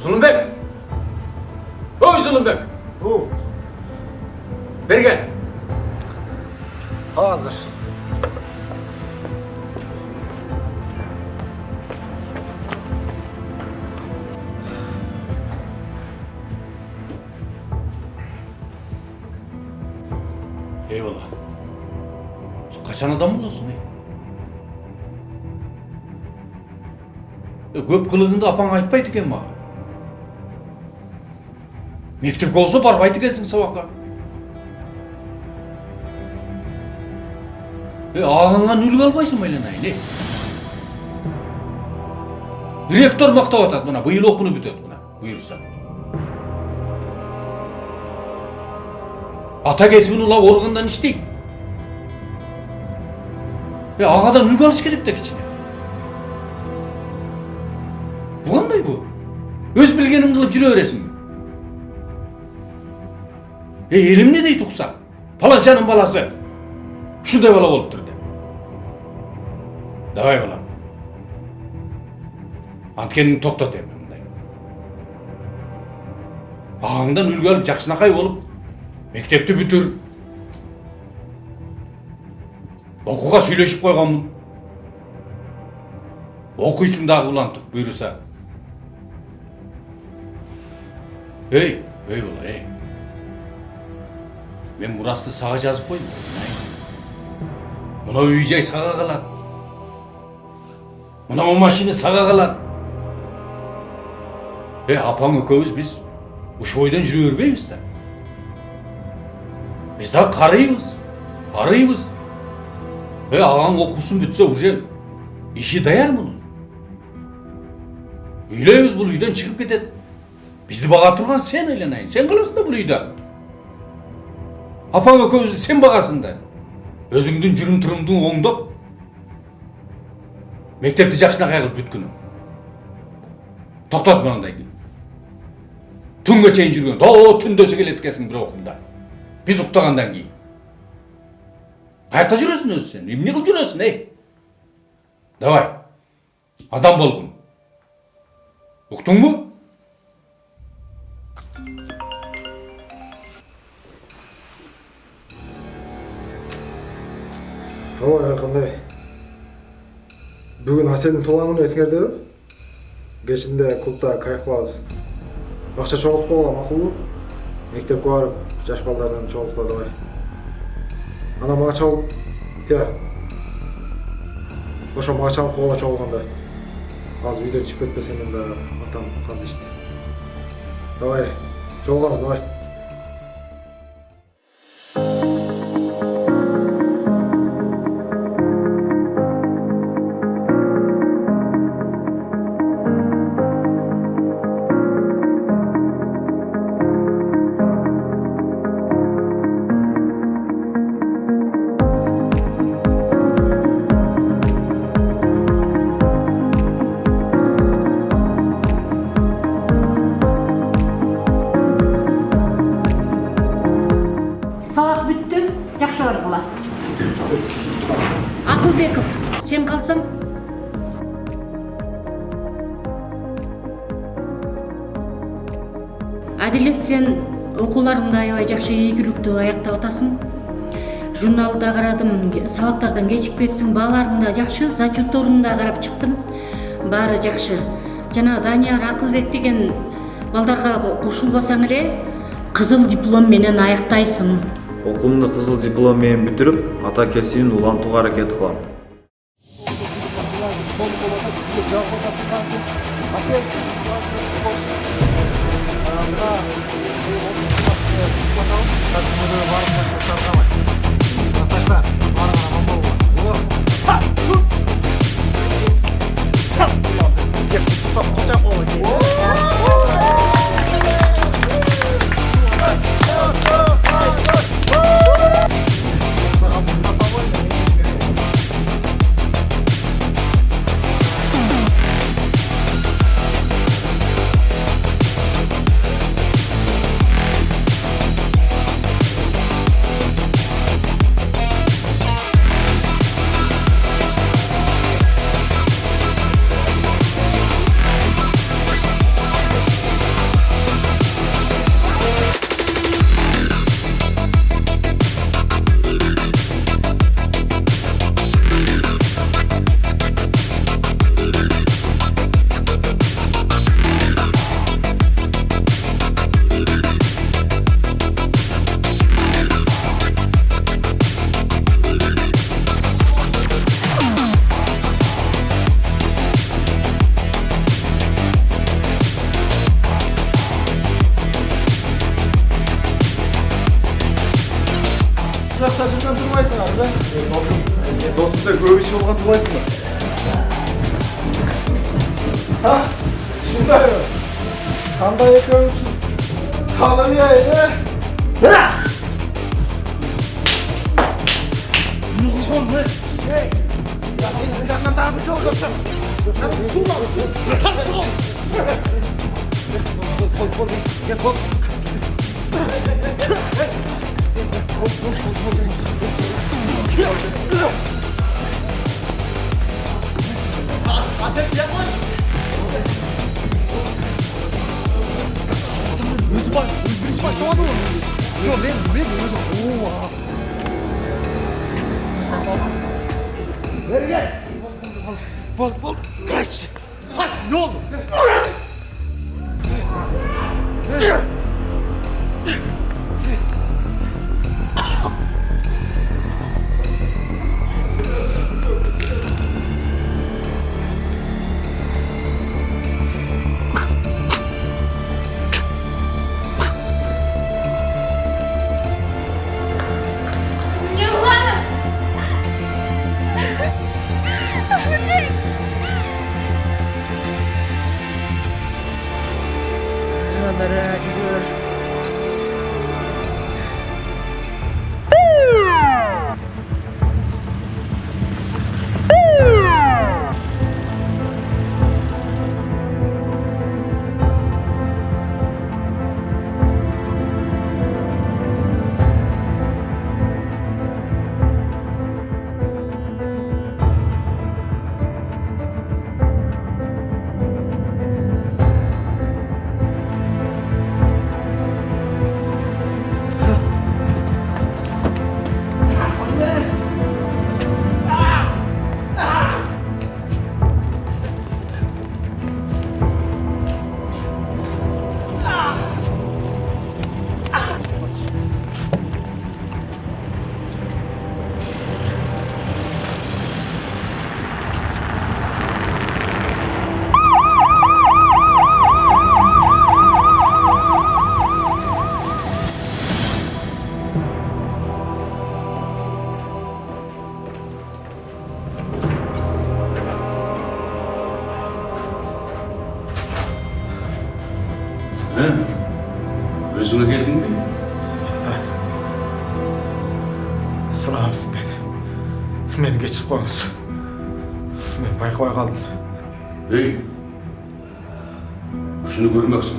Zulümbek! Oy Zulümbek! Bu. Beri gel. Hazır. Eyvallah. Sen kaçan adam bulasın Köp kılığında apan aytpayt eken mağa. Mektepke olsa barbayt ekensin sabaka. Ağangan ülgü albaysın baylanay ne? Rektor maktap atat buna, bu yıl okunu bütöt buna, buyursa. Ata kesibini ula organdan işteyik. Ağadan ülgü alış gerek tek içine. Bu qanday bu? Öz bilgenin kılıp jüre öresin mi? Elim ne deydi uqsa? Palançanın balası. Şunday bala boluptur de. Davay balam. Antkenini toktat emin bunday. Ağаңдан үлгі алып жақшынақай болып, мектепті бүтір. Оқуға сөйлешіп қойғанмын. Оқуйсың дағы улантып, бұйырса. Ей бала, Мен мұрасты саға жазып қойдым. Мына үй-жай саға қалады. Мына машина саға қалады. Апаң екеуіміз біз ұш ойдан жүре өрбейміз да. Біз да арыйбыз. Ағаң оқусын бүтсе уже işi dayar bunun. Үйлейбіз бұл үйден шығып кетеді. Бізді баға тұрған сен айленайын. Сен қаласың да бұл үйді. Апаң екеуізді сен бағасың да. Өзіңдің жүрім тұрымдың оңдап, мектепті жақшына қайғылып бүткінің. Тоқтат мынандай кейін. Түнге чейін жүрген, түндөсі келеткесің бір оқымда. Біз ұқтағандан кейін. Қайықта жүресің өзі сен? Не қыл жүресің, Давай, адам болғын. Ұқтың мұ? Ой, қандай. Бүгін Аселдің туылғаны есіңерде бе? Кешінде клубта кайф қыламыз. Ақша çoğaltып қойған мақұл бе? Мектепке барып, жаш балдардан çoğaltып давай. Ана мага чалып, ошо мага чалып койгула чогулганда. Азыр үйдөн чыгып кетпесем мен да атам кандай ишти. Давай, жолугабыз, давай. Акылбеков, сен қалсаң? Әділет, сен оқуларыңды аябай жақсы ийгиликтүү аяктап атасың. Журналда қарадым, сабактардан кечикпепсиң, бааларың да жақсы, зачетторуңду да карап чыктым. Баары жақсы. Жана Данияр Акылбек деген балдарга кошулбасаң эле, кызыл диплом менен аяктайсың. Окуумду кызыл диплом менен бүтүрүп, ата кесибин улантууга аракет кылам. киши болгон турлайсың ба? Ушундай. Кандай экөөң үчүн калыйын, Өзіңе келдің бе? Сұрағам сізден. Мені кешіріп қойыңыз. Мен байқамай қалдым. Ей, шunu көрмексің.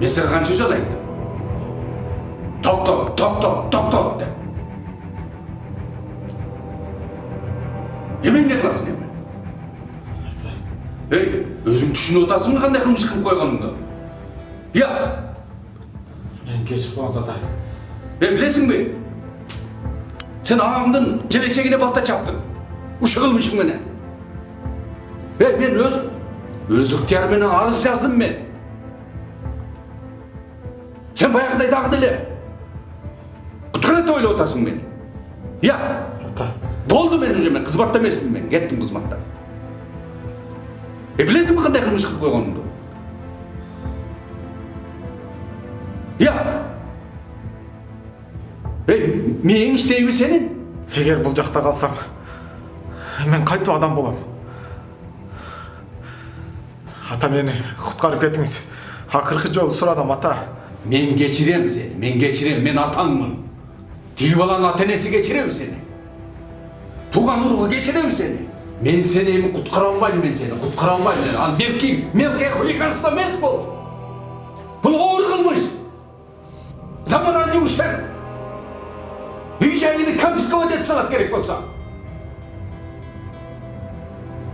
Мен саған қанша жол айттым? Тоқта деп. Емен не қыласың емен? Ей, өзің түсініп отырсың қандай қылмыс қылып қойғаныңды? Я! Мені кешіріп қойыңыз, ата. Білесің бе? Сен ағамдың келешегіне балта чаптың. Ұшы қылмышың мені. Мен өз ықтиярыменен арыз жаздым мен. Сен баяғыдай дағдылы. Құтқарат ойлап отырсың мені. Я! Ата. Болды мен уже, мен қызматта емеспін мен, кеттім қызматтан. Білесің бе қандай қылмыс қылып қойғаныңды? Я! Мен іштеймі сенің? Егер бұл жақта қалсам, мен қайтып адам болам. Ата, мені құтқарып кетіңіз. Ақырғы жолы сұрадым, ата. Мен кечірем сені, мен атаңмын. Тегі баланың ата-енесі кечірем сені. Туған ұрығы кечірем сені. Мен сені құтқара алмаймын. Ал мелкий хулиганство емес бұл. Бұл ауыр қылмыс. Заманауи ущерб. Үй жайını конфисковать етіп салат керек болса.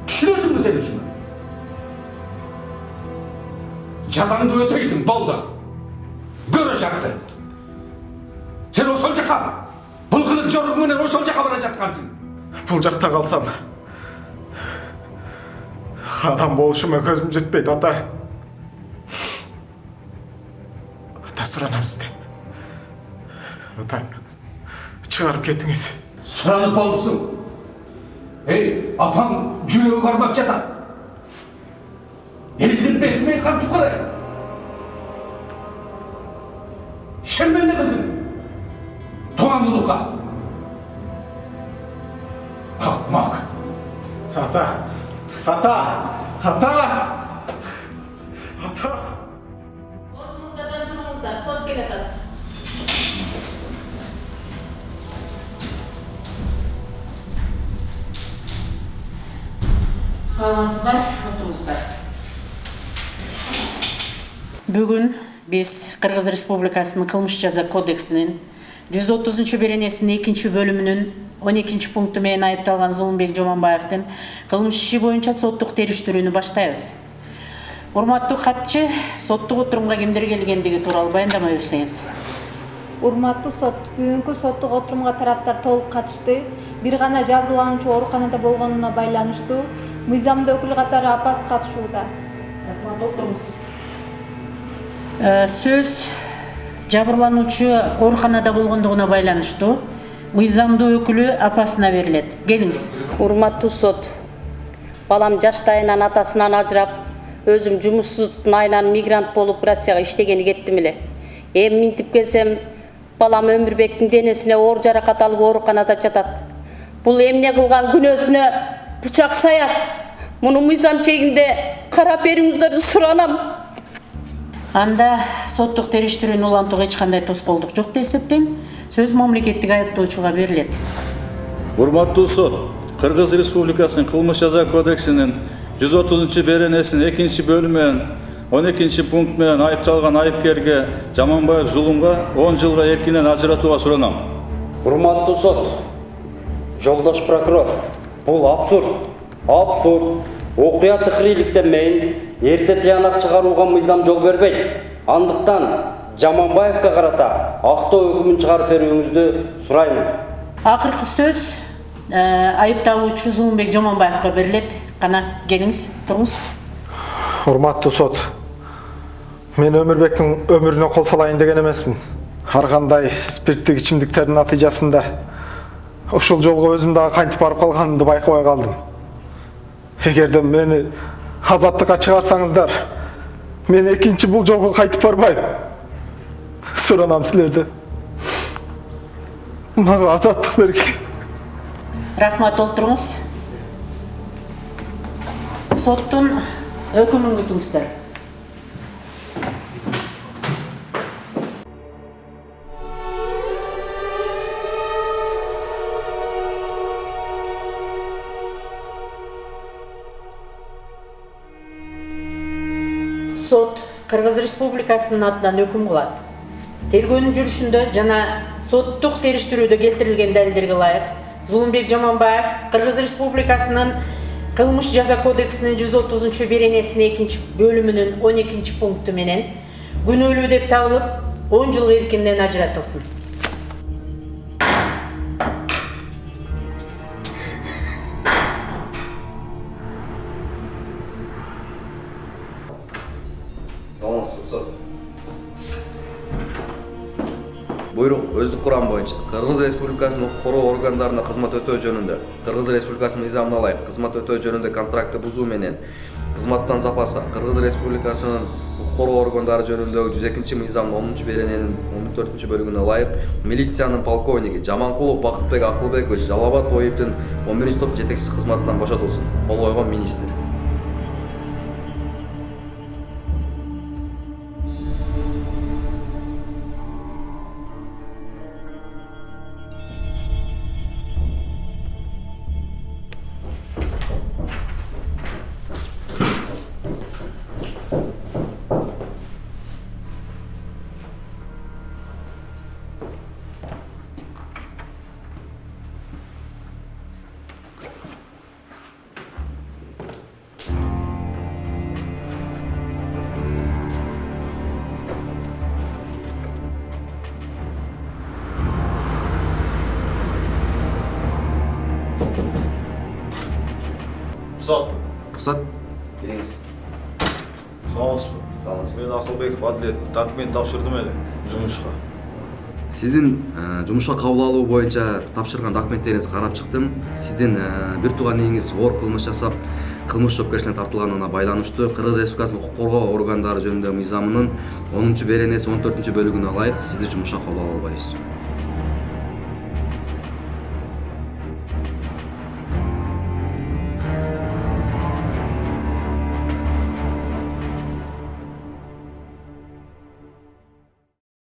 Түсінесің бе сен үшін? Жазаңды өтейсің, болды. Көрі шақты. Сен осыл жаққа, бұл қылық жорығыңмен осыл жаққа бара жатқансың. Бұл жақта қалсам, адам болышыма көзім жетпейді, ата. Ата, сұранам сізден. Ата, шығарып кетіңіз. Сұранып болыпсың. Ей, апаң жүрегі қармап жатады. Елдің бетімен қантып қарай. Шермен не қылдың? Туған ұлыққа. Akmak. Ата! Ата! Ата! Ата! Ордуңуздардан туруңуздар, сот келатат. Саламатсыздар, отуңуздар. Бүгүн биз Кыргыз Республикасынын кылмыш жаза кодексинин 130 беренесинин 2 бөлүмүнүн 12 пункту менен айыпталган Зулумбек Жомонбаевдин кылмыш иши боюнча соттук териштирүүнү баштайбыз. Урматтуу катчы, соттук отурумга кимдер келгендиги тууралуу баяндама берсеңиз. Урматтуу сот, бүгүнкү соттук отурумга тараптар толук катышты. Бир гана жабырлануучу ооруканада болгонуна байланыштуу мыйзамдуу өкүл катары апасы катышууда. Рахмат, отуруңуз. Сөз жабырлануучу ооруканада болгондугуна байланыштуу мыйзамдуу өкүлү апасына берилет. Келиңиз. Урматтуу сот, балам жаштайынан атасынан ажырап, өзүм жумушсуздуктун айынан мигрант болуп Россияга иштегени кеттим эле. Эми минтип келсем, балам Өмүрбектин денесине оор жаракат алып ооруканада жатат. Бул эмне кылган күнөөсүнө бычак саят. Муну мыйзам чегинде карап бериңиздерди суранам. Анда соттук териштирүүнү улантууга эч кандай тоскоолдук жок деп эсептейм. Сөз мамлекеттик айыптоочуга берилет. Урматтуу сот, Кыргыз Республикасынын кылмыш жаза кодексинин 130 беренесинин 2 бөлүмү менен 12 пункт менен айыпталган айыпкерге Жаманбаев Зулумга 10 жылга эркинен ажыратууга суранам. Урматтуу сот, жолдош прокурор, бул абсурд. Окуя тыхриликтенмейин, эрте тыянак чыгарууга мыйзам жол бербейт. Андыктан Жаманбаевге карата актоо өкүмүн чыгарып берүүңүздү сураймын. Акыркы сөз айыпталуучу Зулумбек Жомонбаевга берилет. Кана келиңиз, туруңуз. Урматтуу сот, мен Өмүрбектин өмүрүнө кол салайын деген эмесмин. Ар кандай спирттик ичимдиктердин натыйжасында ушул жолго өзүм дагы кантип барып калганымды байкабай калдым. Эгерде мени азаттыкка чыгарсаңыздар, мен экинчи бул жолго кайтып барбайм. Суранам силерден. Мага азаттык бергиле. Рахмат, олтуруңуз. Соттун өкүмүн күтүңүздөр. Сот Кыргыз Республикасынын атынан өкүм кылат. Тергөөнүн жүрүшүндө жана соттук териштирүүдө келтирилген далилдерге ылайык Зулумбек Жомонбаев Кыргыз Республикасынын кылмыш жаза кодексинин 130 беренесинин 2 бөлүмүнүн 12 пункту менен күнөөлүү деп табылып 10 жыл эркинен ажыратылсын. Буйрук өздүк курам боюнча Кыргыз Республикасынын укук коргоо органдарына кызмат өтөө жөнүндө Кыргыз Республикасынын мыйзамына ылайык кызмат өтөө жөнүндө контрактты бузуу менен кызматтан запаска Кыргыз Республикасынын укук коргоо органдары жөнүндөгү 102 мыйзамдын 10 берененин 14 бөлүгүнө ылайык милициянын полковниги Жаманкулов Бакытбек Акылбекович Жалал Абад ОИБдин 11 топ жетекчиси кызматынан бошотулсун. Кол койгон министр. Рұқсат. Келиңиз. Саламатсызбы? Саламатсыз. Мен Акылбеков Адилет документ тапшырдым эле жумушка. Сиздин жумушка кабыл алуу боюнча тапшырган документтериңизди карап чыктым. Сиздин бир тууган ээңиз оор кылмыш жасап, кылмыш жоопкерчиликке тартылганына байланыштуу Кыргыз Республикасынын укук коргоо органдары жөнүндөгү мыйзамынын 10 беренеси 14 бөлүгүнө ылайык сизди жумушка кабыл ала албайбыз.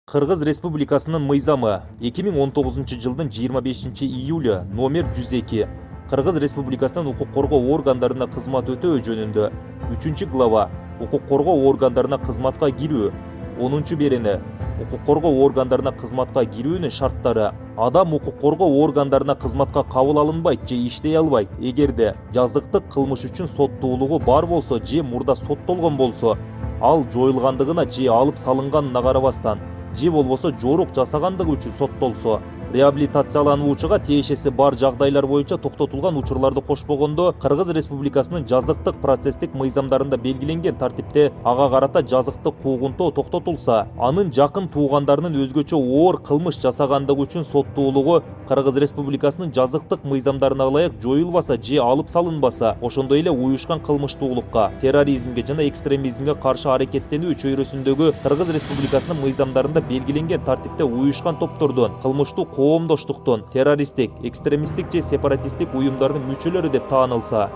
Кыргыз Республикасынын мыйзамы 2019 жылдын 25 июлі номер 102 Кыргыз Республикасынын укук коргоо органдарына кызмат өтөө жөнүндө 3 глава укук коргоо органдарына кызматка кирүү 10 берени укук коргоо органдарына кызматка кирүүнүн шарттары адам укук коргоо органдарына кызматка кабыл алынбайт же иштей албайт эгерде жазыктык кылмыш үчүн соттуулугу бар болсо же мурда соттолгон болсо ал жоюлгандыгына же алып салынганына карабастан же болбосо жорук жасагандыгы үчүн соттолсо реабилитациялануучуга тиешеси бар жагдайлар боюнча токтотулган учурларды кошпогондо Кыргыз Республикасынын жазыктык процесстик мыйзамдарында белгиленген тартипте ага карата жазыктык куугунтоо токтотулса, анын жакын туугандарынын өзгөчө оор кылмыш жасагандыгы үчүн соттуулугу Кыргыз Республикасынын жазыктык мыйзамдарына ылайык жоюлбаса же алып салынбаса, ошондой эле уюшкан кылмыштуулукка, терроризмге жана экстремизмге каршы аракеттенүү чөйрөсүндөгү Кыргыз Республикасынын мыйзамдарында белгиленген тартипте уюшкан топтордун кылмыштуу коомдоштуктун террористтик, экстремисттик же сепаратисттик уюмдардын мүчөлөрү деп таанылса,